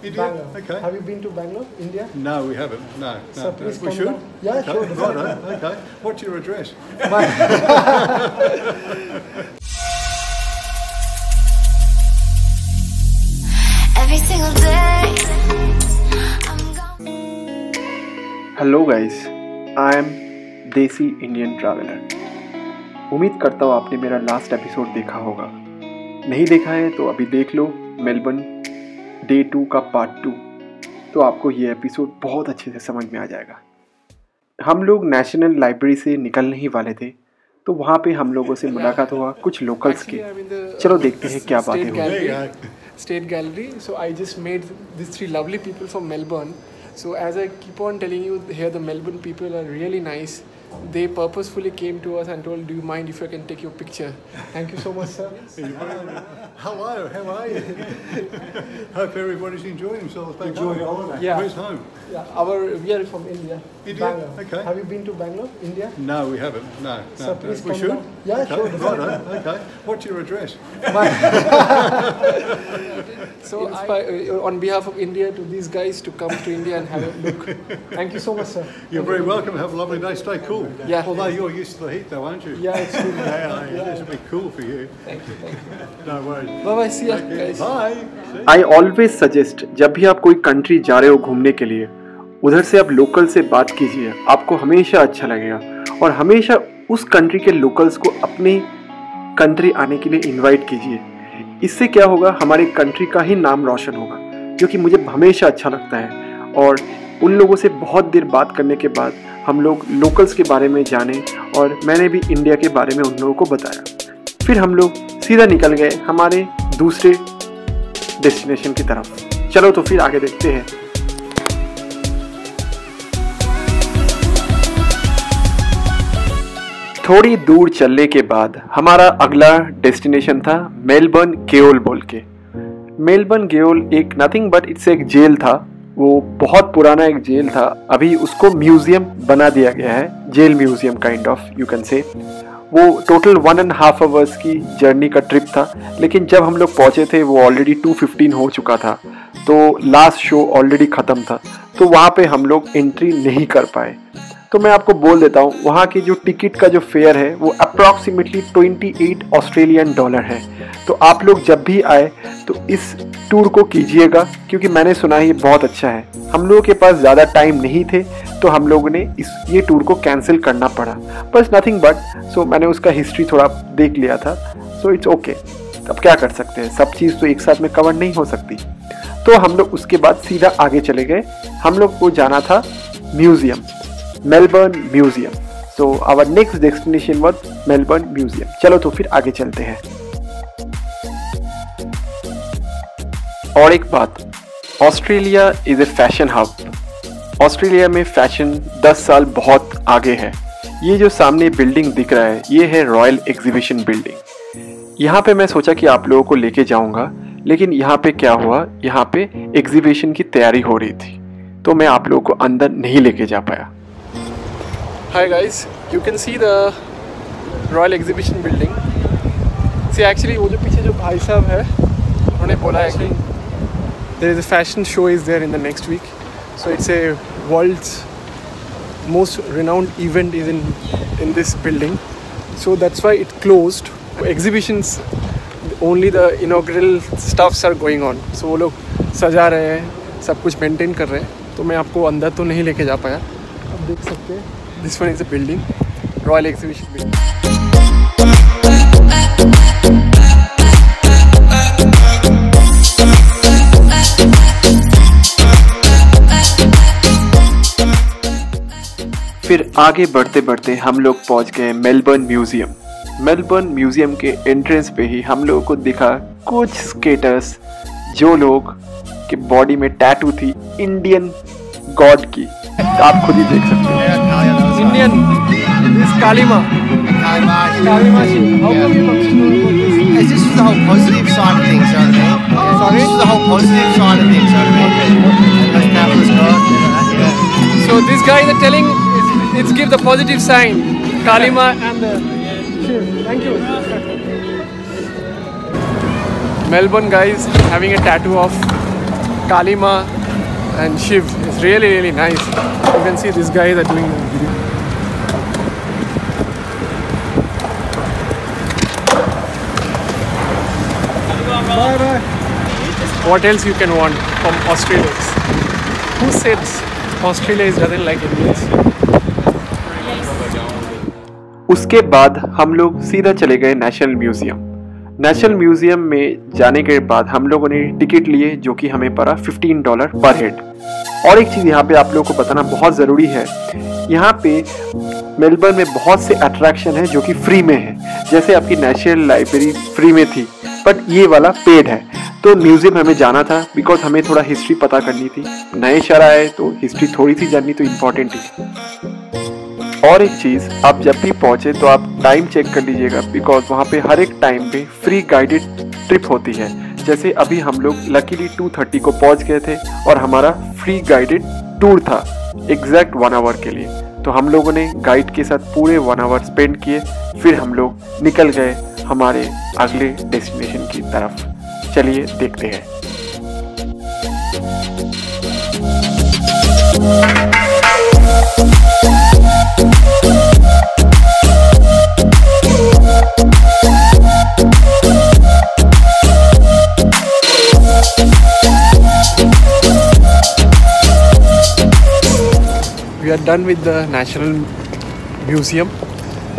India? Bangalore. Okay. Have you been to Bangalore, India? No, we haven't. No. So please We come should? down. Yeah, Okay. sure. Righto. Okay. What's your address? Every single day I'm gone. Hello guys, I am देसी Indian traveller. उम्मीद करता हूँ आपने मेरा last episode देखा होगा। नहीं देखा है तो अभी देख लो, मेलबर्न डे 2 का पार्ट 2। तो आपको ये एपिसोड बहुत अच्छे से समझ में आ जाएगा। हम लोग नेशनल लाइब्रेरी से निकलने ही वाले थे, तो वहाँ पे हम लोगों से मुलाकात हुआ कुछ लोकल्स के। चलो देखते हैं क्या बातें हुई। State Gallery. So I just made these 3 lovely people from Melbourne. So as I keep on telling you, here the Melbourne people are really nice. They purposefully came to us and told, "Do you mind if I can take your picture?" Thank you so much, sir. Hello, how are you? Hope everybody's enjoying themselves back Enjoy home. your holiday. Yeah. Where's home? Yeah, we are from India. India? Bangalore. Okay. Have you been to Bangalore, India? No, we haven't. No. So please We come should? down. Yeah, Okay. sure. Righto. Okay. What's your address? So on behalf of India, to these guys to come to India and have a look. Thank you so much, sir. You're very welcome. Have a lovely day. Stay cool. Yeah. Although you're used to the heat though, aren't you? Yeah, it's good. Yeah, this will be cool for you. Thank you. No worries. Bye bye. See ya, Okay, guys. Bye. See I always suggest, जब भी आप कोई country जा रहे हो घूमने के लिए, उधर से आप लोकल से बात कीजिए। आपको हमेशा अच्छा लगेगा और हमेशा उस कंट्री के लोकल्स को अपनी कंट्री आने के लिए इनवाइट कीजिए। इससे क्या होगा, हमारे कंट्री का ही नाम रोशन होगा, जो कि मुझे हमेशा अच्छा लगता है। और उन लोगों से बहुत देर बात करने के बाद हम लोग लोकल्स के बारे में जाने और मैंने भी इंडिया के बारे में उन लोगों को बताया। फिर हम लोग सीधा निकल गए हमारे दूसरे डेस्टिनेशन की तरफ। चलो तो फिर आगे देखते हैं। थोड़ी दूर चलने के बाद हमारा अगला डेस्टिनेशन था मेलबर्न गेओल बोल के। मेलबर्न गेओल एक नथिंग बट इट्स एक जेल था। वो बहुत पुराना एक जेल था, अभी उसको म्यूजियम बना दिया गया है, jail museum kind of you can say. वो टोटल 1.5 आवर्स की जर्नी का ट्रिप था, लेकिन जब हम लोग पहुँचे थे वो ऑलरेडी 2:15 हो चुका था, तो लास्ट शो ऑलरेडी ख़त्म था, तो वहाँ पे हम लोग एंट्री नहीं कर पाए। तो मैं आपको बोल देता हूँ, वहाँ की जो टिकट का जो फेयर है वो अप्रॉक्सीमेटली $28 ऑस्ट्रेलियन है। तो आप लोग जब भी आए तो इस टूर को कीजिएगा, क्योंकि मैंने सुना है ये बहुत अच्छा है। हम लोगों के पास ज़्यादा टाइम नहीं थे, तो हम लोगों ने ये टूर को कैंसिल करना पड़ा, बस नथिंग बट। सो मैंने उसका हिस्ट्री थोड़ा देख लिया था, सो इट्स ओके। अब क्या कर सकते हैं, सब चीज़ तो एक साथ में कवर नहीं हो सकती। तो हम लोग उसके बाद सीधा आगे चले गए। हम लोग को जाना था museum, Melbourne museum. So our next destination was Melbourne museum. चलो तो फिर आगे चलते हैं। और एक बात, Australia is a fashion hub. Australia में फैशन 10 साल बहुत आगे है। ये जो सामने बिल्डिंग दिख रहा है, ये है रॉयल एग्जीबिशन बिल्डिंग। यहाँ पे मैं सोचा कि आप लोगों को लेके जाऊँगा, लेकिन यहाँ पे क्या हुआ, यहाँ पे एग्जीबिशन की तैयारी हो रही थी, तो मैं आप लोगों को अंदर नहीं लेके जा पाया। Hi guys, you can see the Royal Exhibition building. See actually वो जो पीछे जो भाई साहब है, उन्होंने बोला है कि there is a fashion show is there in the next week. So it's a world's most renowned event is in this building. So that's why it closed. Exhibitions only the inaugural stuffs are going on. So वो लोग सजा रहे हैं, सब कुछ maintain कर रहे हैं, तो मैं आपको अंदर तो नहीं लेके जा पाया। अब देख सकते हैं, this one is a building, Royal Exhibition building. फिर आगे बढ़ते बढ़ते हम लोग पहुंच गए मेलबर्न म्यूजियम। मेलबर्न म्यूजियम के एंट्रेंस पे ही हम लोगों को दिखा कुछ स्केटर्स, जो लोग के बॉडी में टैटू थी इंडियन गॉड की। आप खुद ही देख सकते हो। Indian, this Kalima. Kalima. How come you It's just the whole positive side of things, you know what I mean? Sorry? It's the whole positive side of things, you know what I mean? That's capitalist God, you know, yeah. So this guy is telling, it's give the positive sign. Kalima and the... Thank you. Melbourne guys having a tattoo of Kali Ma and Shiv is really nice. You can see these guys are doing the video. Bye bye. What else you can want from Australia? Who says Australia doesn't like Indians? उसके बाद हम लोग सीधा चले गए national museum. National museum में जाने के बाद हम लोगों ने टिकट लिए जो कि हमें पड़ा $15 पर हेड। और एक चीज़ यहाँ पे आप लोगों को बताना बहुत ज़रूरी है, यहाँ पे मेलबर्न में बहुत से अट्रैक्शन है जो कि फ्री में है। जैसे आपकी नेशनल लाइब्रेरी फ्री में थी, बट ये वाला पेड है। तो म्यूज़ियम हमें जाना था बिकॉज हमें थोड़ा हिस्ट्री पता करनी थी। नए शहर आए तो हिस्ट्री थोड़ी सी जाननी तो इम्पॉर्टेंट ही। और एक चीज़, आप जब भी पहुँचे तो आप टाइम चेक कर लीजिएगा बिकॉज वहाँ पे हर एक टाइम पे फ्री गाइडेड ट्रिप होती है। जैसे अभी हम लोग लकीली 2:30 को पहुँच गए थे और हमारा फ्री गाइडेड टूर था एग्जैक्ट 1 आवर के लिए। तो हम लोगों ने गाइड के साथ पूरे 1 आवर स्पेंड किए, फिर हम लोग निकल गए हमारे अगले डेस्टिनेशन की तरफ। चलिए देखते हैं। We are done with the National Museum.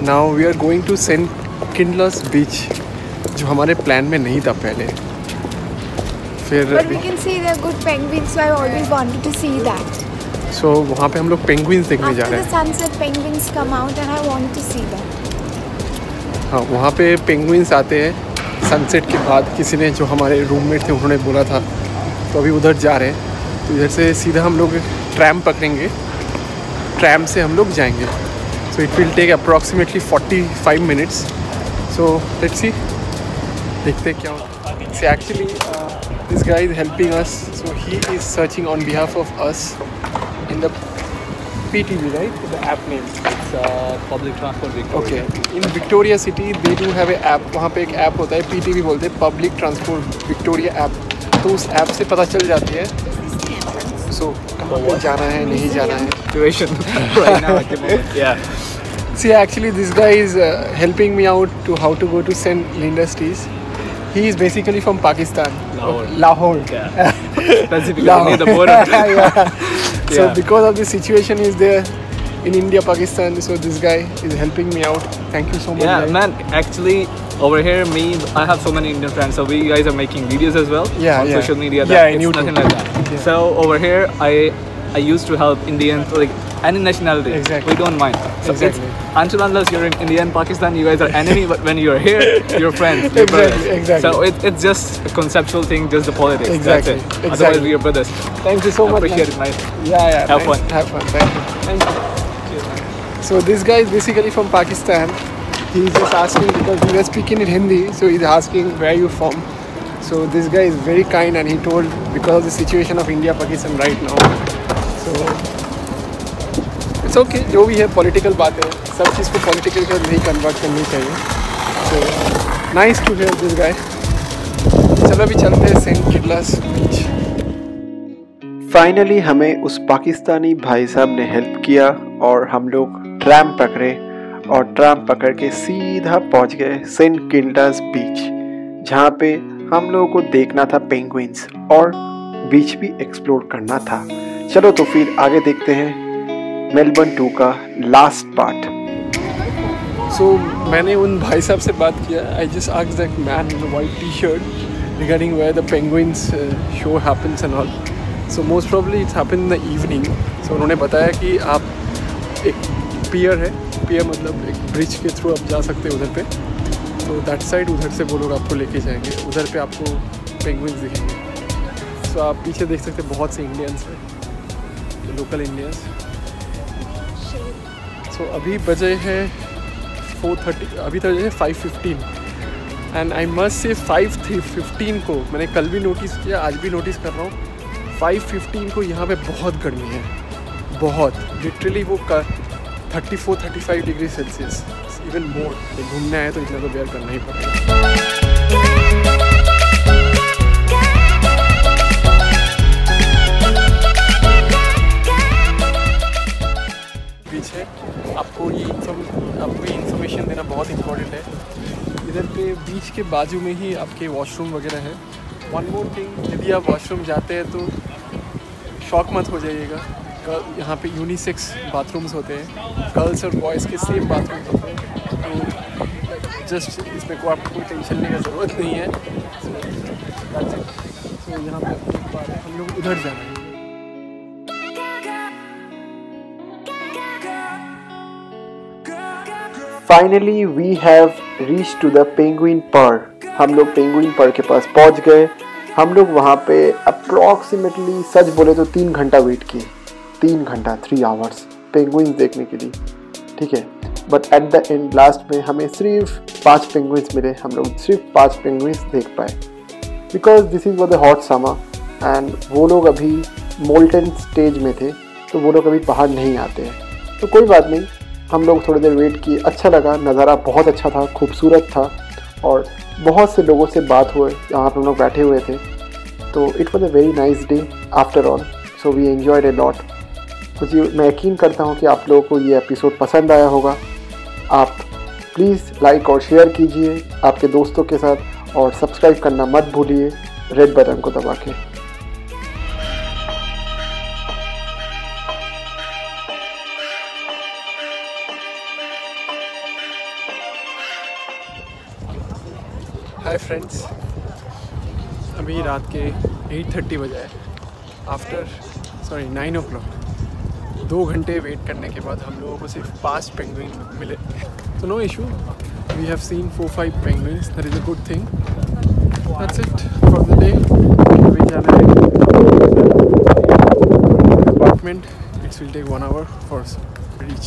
Now we are going to St. Kindler's Beach, जो हमारे प्लान में नहीं था पहले। फिर But we can see there are good penguins, so I always wanted to see that. So वहाँ पे हम लोग पेंगुइन्स देखने जा After रहे the हैं। sunset, penguins come out, and I want to see them. हाँ, वहाँ पे पेंगुइन्स आते हैं सनसेट के बाद। किसी ने जो हमारे रूममेट थे उन्होंने बोला था, तो अभी उधर जा रहे हैं। तो इधर से सीधा हम लोग ट्रैम पकड़ेंगे, ट्रैम से हम लोग जाएंगे। So it will take approximately 45 minutes. So let's see, देखते हैं क्या होता है। So actually this guy is helping us, so he is searching on behalf of us in the PTV, right? The app name. It's Public Transport Victoria. Okay. In Victoria City, they do have a app. वहाँ पे एक app होता है, PTV बोलते हैं, Public Transport Victoria app. तो उस app से पता चल जाती है सो कहाँ पे जाना है, नहीं जाना है। Situation right now at the moment. Yeah. See, actually, this guy is helping me out to how to go to St. Linda's Tees. He is basically from Pakistan. Lahore. Lahore. Yeah. Specifically near the border. Yeah. So Yeah. because of the situation is there in India, Pakistan, so this guy is helping me out. Thank you so much. Yeah, guys. man. Actually, over here, I have so many Indian friends. So we guys are making videos as well Yeah, on yeah. social media. Yeah, That in it's YouTube. nothing like that. Yeah. So over here, I used to help Indians, like any nationality. Exactly. We don't mind. So Exactly. it's until unless you're in India and Pakistan, you guys are enemy. But when you're here, you're friends. You're Exactly, brothers. exactly. So it's just a conceptual thing, just the politics. Exactly, That's it. exactly. Otherwise, we are brothers. Thank you so much. Appreciate man. it, mate. Yeah, yeah. Have nice. fun. Have fun. Thank you. Thank you. Cheers, man. So this guy is basically from Pakistan. He's just asking because we were speaking in Hindi, so he's asking where you from. So this guy is very kind and he told because of the situation of India Pakistan right now. So it's okay. जो भी है political बात है, सब चीज़ को political कर नहीं convert करनी चाहिए। So nice to hear this guy. चलो अभी चलते हैं सेंट किडलर्स बीच। फाइनली हमें उस पाकिस्तानी भाई साहब ने हेल्प किया और हम लोग ट्रैम पकड़े और ट्रैम पकड़ के सीधा पहुंच गए सेंट किल्डास बीच, जहाँ पे हम लोगों को देखना था पेंगुइन्स और बीच भी एक्सप्लोर करना था। चलो तो फिर आगे देखते हैं मेलबर्न 2 का लास्ट पार्ट। So मैंने उन भाई साहब से बात किया। I just asked that man in the white T-shirt regarding where the penguins show happens and all. So most probably it's happened in the evening. So उन्होंने बताया कि आप एक पियर है, पियर मतलब एक ब्रिज के थ्रू आप जा सकते हैं उधर पे। तो दैट साइड उधर से वो लोग आपको लेके जाएंगे, उधर पे आपको पेंगुइन्स दिखेंगे। सो आप पीछे देख सकते हैं बहुत से इंडियंस हैं, लोकल इंडियंस। सो अभी बजे हैं 4:30, अभी तक है 5:15 एंड आई मस्ट से 5:15 को मैंने कल भी नोटिस किया, आज भी नोटिस कर रहा हूँ 5:15 को यहाँ पे बहुत गर्मी है, बहुत लिटरली वो 34-35 डिग्री सेल्सियस, इवन मोर। घूमने आए तो इतना तो बेयर करना ही पड़ेगा। के बाजू में ही आपके वॉशरूम वगैरह है। वन मोर थिंग, यदि आप वॉशरूम जाते हैं तो शॉक मत हो जाइएगा, यहाँ पे यूनिसेक्स बाथरूम्स होते हैं, गर्ल्स और बॉयज़ के सेम बाथरूम होते हैं, तो जस्ट इसमें को आपको कोई टेंशन लेने की ज़रूरत नहीं है। तो यहाँ पे हम लोग उधर जाना है। Finally we have reach to the penguin पर। हम लोग पेंगुइन पर के पास पहुंच गए। हम लोग वहाँ पे अप्रॉक्सीमेटली सच बोले तो 3 घंटा वेट किए, 3 घंटा 3 आवर्स पेंगुइन्स देखने के लिए, ठीक है। But at the end last में हमें सिर्फ 5 पेंगुइन्स मिले। हम लोग सिर्फ 5 पेंगुइन्स देख पाए because this is the hot summer and वो लोग अभी मोल्टन स्टेज में थे, तो वो लोग अभी बाहर नहीं आते हैं। तो कोई बात नहीं, हम लोग थोड़ी देर वेट किए। अच्छा लगा, नज़ारा बहुत अच्छा था, खूबसूरत था और बहुत से लोगों से बात हुए जहाँ पर हम लोग बैठे हुए थे। तो it was a very nice day after all, so we enjoyed a lot. कुछ मैं यकीन करता हूँ कि आप लोगों को ये एपिसोड पसंद आया होगा। आप प्लीज़ लाइक और शेयर कीजिए आपके दोस्तों के साथ और सब्सक्राइब करना मत भूलिए रेड बटन को दबा के। हाय फ्रेंड्स, अभी रात के 8:30 बजे है। आफ्टर 9 o'clock 2 घंटे वेट करने के बाद हम लोगों को सिर्फ 5 पेंगुइन मिले। तो no issue, we have seen 4-5 penguins, that is a good thing. That's it for the day. अभी जाना है apartment, it's will take 1 hour for reach.